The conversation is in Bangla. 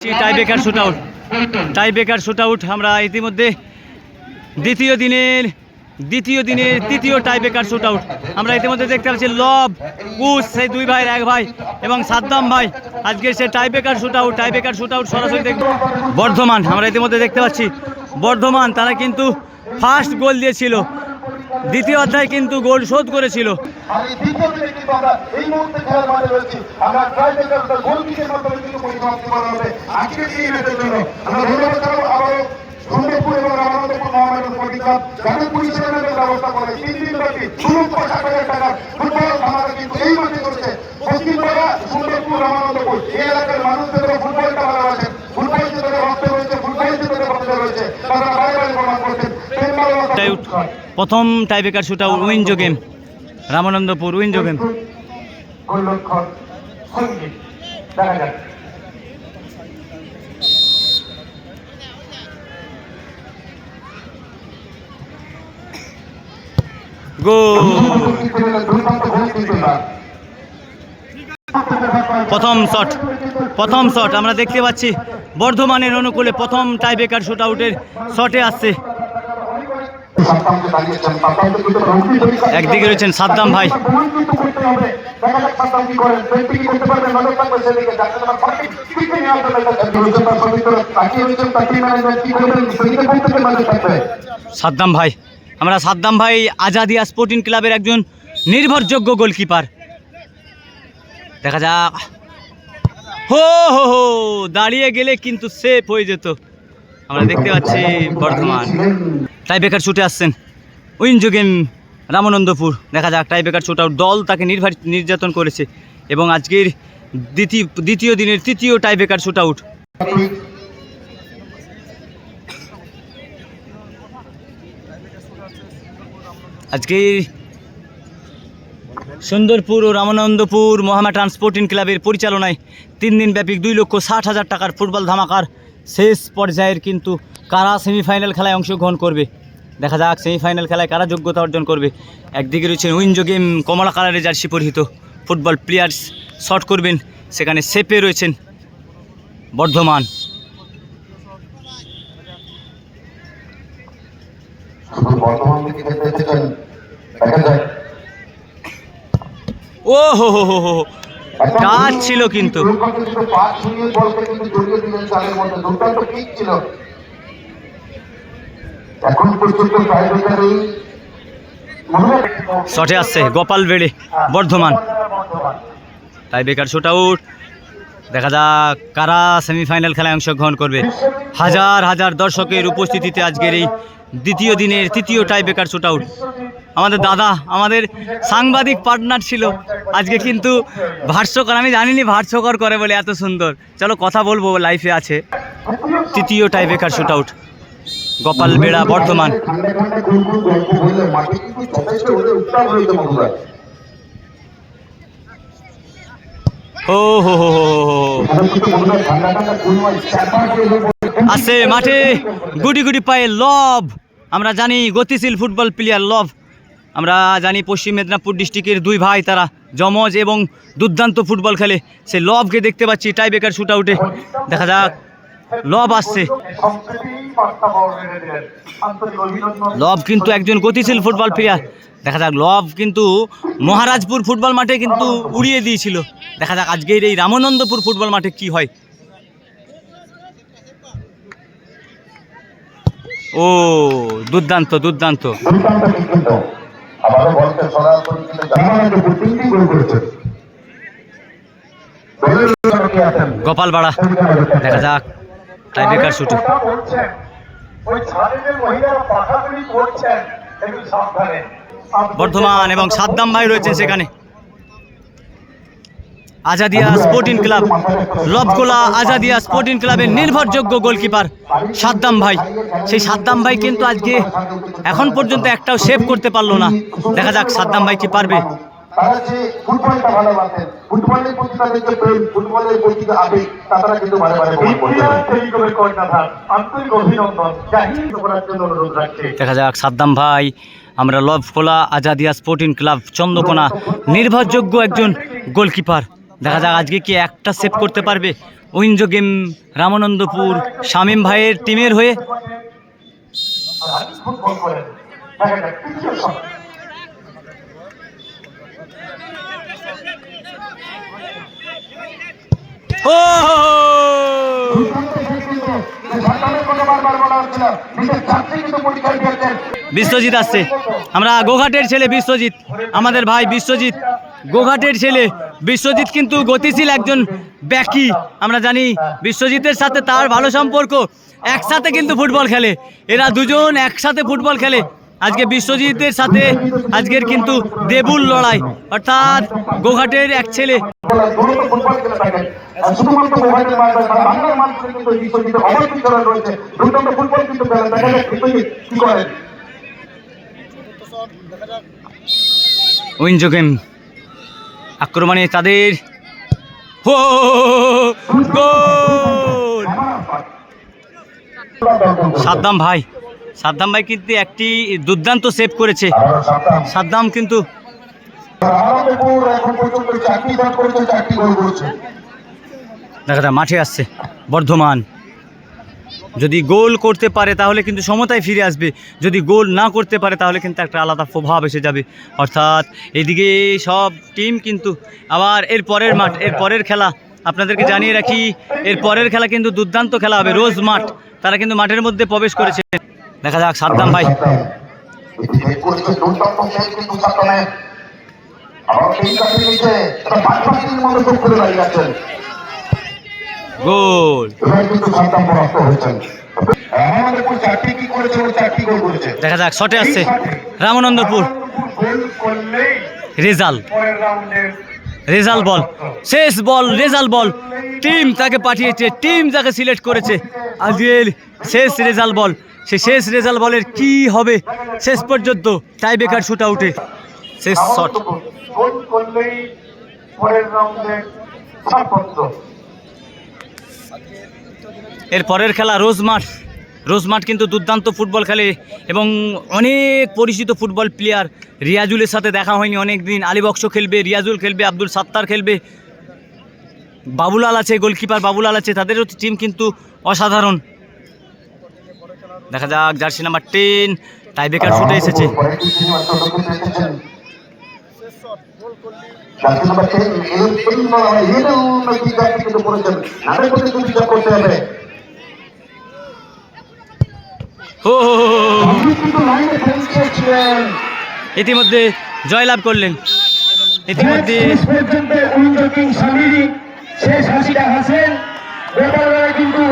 টাই ব্রেকার শুট আউট আমরা ইতিমধ্যে দ্বিতীয় দিনের তৃতীয় টাই ব্রেকার শুট আউট আমরা ইতিমধ্যে দেখতে পাচ্ছি লব কুশ সেই দুই ভাইয়ের এক ভাই এবং সাদ্দাম ভাই আজকের সে টাই ব্রেকার শুট আউট সরাসরি দেখব। বর্ধমান আমরা ইতিমধ্যে দেখতে পাচ্ছি বর্ধমান তারা কিন্তু ফার্স্ট গোল দিয়েছিল, দ্বিতীয় অধ্যায় কিন্তু গোল শোধ করেছিল। প্রথম tiebreaker shoot out WinZO game, Ramanandapur WinZO game. প্রথম শট আমরা দেখতে পাচ্ছি বর্ধমানের অনুকূলে প্রথম টাইব্রেকার শুট আউটের শটে আসছে। একদিকে রয়েছেন সাদ্দাম ভাই, আমরা সাদ্দাম ভাই আজাদিয়া স্পোর্টিং ক্লাবের একজন নির্ভরযোগ্য গোলকিপার। দেখা যাক, হো হো হো দাঁড়িয়ে গেলে কিন্তু সেফ হয়ে যেত। আমরা দেখতে পাচ্ছি বর্ধমান টাইব্রেকার শুটে আসছেন উইনজো গেম রামানন্দপুর। দেখা যাক টাইব্রেকার শুট আউট, দল তাকে নির্যাতন করেছে এবং আজকের দ্বিতীয় দিনের তৃতীয় টাইব্রেকার শুট আউট। আজকের সুন্দরপুর ও রামানন্দপুর মহামা ট্রান্সপোর্টিং ক্লাবের পরিচালনায় 3 দিন ব্যাপী 2,60,000 টাকার ফুটবল ধামাকার শেষ পর্যায়ের কিন্তু কারা সেমিফাইনাল খেলায় অংশগ্রহণ করবে। দেখা যাক সেমিফাইনাল খেলায় কারা যোগ্যতা অর্জন করবে। একদিকে রয়েছেন উইনজো গেম কমলা কালারের জার্সি পরিহিত ফুটবল প্লেয়ার্স শট করবেন, সেখানে সেপে রয়েছেন বর্ধমান। ও হো হো হো টাচ ছিল কিন্তু শটে আসছে গোপাল বেড়ে বর্ধমান টাইব্রেকার শুট আউট। দেখা যাক কারা সেমিফাইনাল খেলায় অংশগ্রহণ করবে। হাজার হাজার দর্শকের উপস্থিতিতে আজকের এই দ্বিতীয় দিনের তৃতীয় টাইব্রেকার শুট আউট। আমাদের দাদা আমাদের সাংবাদিক পার্টনার ছিল আজকে, কিন্তু ভাষ্যকর আমি জানিনি ভাষ্যকর করে বলে এত সুন্দর। চলো কথা বলবো, লাইফে আছে। তৃতীয় টাইব্রেকার শুট আউট গোপাল বেড়া বর্ধমান। ও হো হো আসছে মাঠে গুটি গুটি পায়ে লব। আমরা জানি গতিশীল ফুটবল প্লেয়ার লব। আমরা জানি পশ্চিম মেদিনীপুর ডিস্ট্রিক্টের দুই ভাই, তারা যমজ এবং দুর্দান্ত ফুটবল খেলে। সেই লবকে দেখতে পাচ্ছি টাইব্রেকার শুট আউটে। দেখা যাক লব আসছে। লব কিন্তু একজন গতিশীল ফুটবল প্লেয়ার। দেখা যাক লব কিন্তু মহারাজপুর ফুটবল মাঠে কিন্তু উড়িয়ে দিয়েছিল। দেখা যাক আজকের এই রামানন্দপুর ফুটবল মাঠে কি হয়। ও দুর্দান্ত দুর্দান্ত গোপাল বাড়া। দেখা যাক টাইব্রেকার শুট। বর্ধমান এবং সাদ্দাম ভাই রয়েছেন সেখানে। Azadia sporting club লবগোলা Azadia sporting ক্লাবের নির্ভরযোগ্য গোলকিপার সাদ্দাম ভাই। সেই সাদ্দাম ভাই কিন্তু আজকে এখন পর্যন্ত একটাও সেভ করতে পারলো না। দেখা যাক সাদ্দাম ভাই কি পারবে। দেখা যাক সাদ্দাম ভাই আমরা লবগোলা আজাদিয়া স্পোর্টিং ক্লাব চন্দ্রকোনা নির্ভরযোগ্য একজন গোলকিপার। দেখা যাক আজকে কি একটা সেভ করতে পারবে। উইঞ্জ গেম রামানন্দপুর শামীম ভাইয়ের টিমের হয়ে। ও বিশ্বজিৎ আসছে, আমরা গোঘাটের ছেলে বিশ্বজিৎ, আমাদের ভাই বিশ্বজিৎ, গোঘাটের ছেলে বিশ্বজিৎ কিন্তু গতিশীল একজন ব্যাকি। আমরা জানি বিশ্বজিতের সাথে তার ভালো সম্পর্ক, একসাথে কিন্তু ফুটবল খেলে, এরা দুজন একসাথে ফুটবল খেলে। আজকে বিশ্বজিতের সাথে আজকের কিন্তু দেবুল লড়াই, অর্থাৎ গোঘাটের এক ছেলে। উইঞ্জ গেম আক্রমণে তাদের গোল। সাদ্দাম ভাই কিন্তু একটি দুর্দান্ত সেভ করেছে। সাদ্দাম কিন্তু দেখা যায় মাঠে আসছে বর্ধমান, যদি গোল করতে পারে তাহলে কিন্তু সমতায় ফিরে আসবে, যদি গোল না করতে পারে তাহলে কিন্তু একটা আলাদা প্রভাব এসে যাবে। অর্থাৎ এদিকে সব টিম কিন্তু আবার এর পরের মাঠ, এর পরের খেলা আপনাদেরকে জানিয়ে রাখি, এর পরের খেলা কিন্তু দুর্দান্ত খেলা হবে। রোজ মাঠ, তারা কিন্তু মাঠের মধ্যে প্রবেশ করেছে। দেখা যাক সাদ্দাম ভাই গোল। দেখা যাক শটে আসছে রামানন্দপুর, রেজাল্ট বল, শেষ বল, রেজাল্ট বল, টিম তাকে পাঠিয়েছে, টিম তাকে সিলেক্ট করেছে। আজকের শেষ রেজাল্ট বল, সেই শেষ রেজাল্ট বলের কি হবে শেষ পর্যন্ত টাই ব্রেকার শুট আউটে শেষ শট। এর পরের খেলা রোজ মাঠ কিন্তু দুর্দান্ত ফুটবল খেলে এবং অনেক পরিচিত ফুটবল প্লেয়ার। রিয়াজুলের সাথে দেখা হয়নি অনেক দিন, আলী বক্স খেলবে, রিয়াজুল খেলবে, আব্দুল সাত্তার খেলবে, বাবুলাল আছে, গোলকিপার বাবুলাল আছে, তাদেরও টিম কিন্তু অসাধারণ। দেখা যাক জার্সি নাম্বার 10 টাইব্রেকার শুটে এসেছে। ইতিমধ্যে জয়লাভ করলেন, ইতিমধ্যে শেষ হাসিটা হাসেন কিন্তু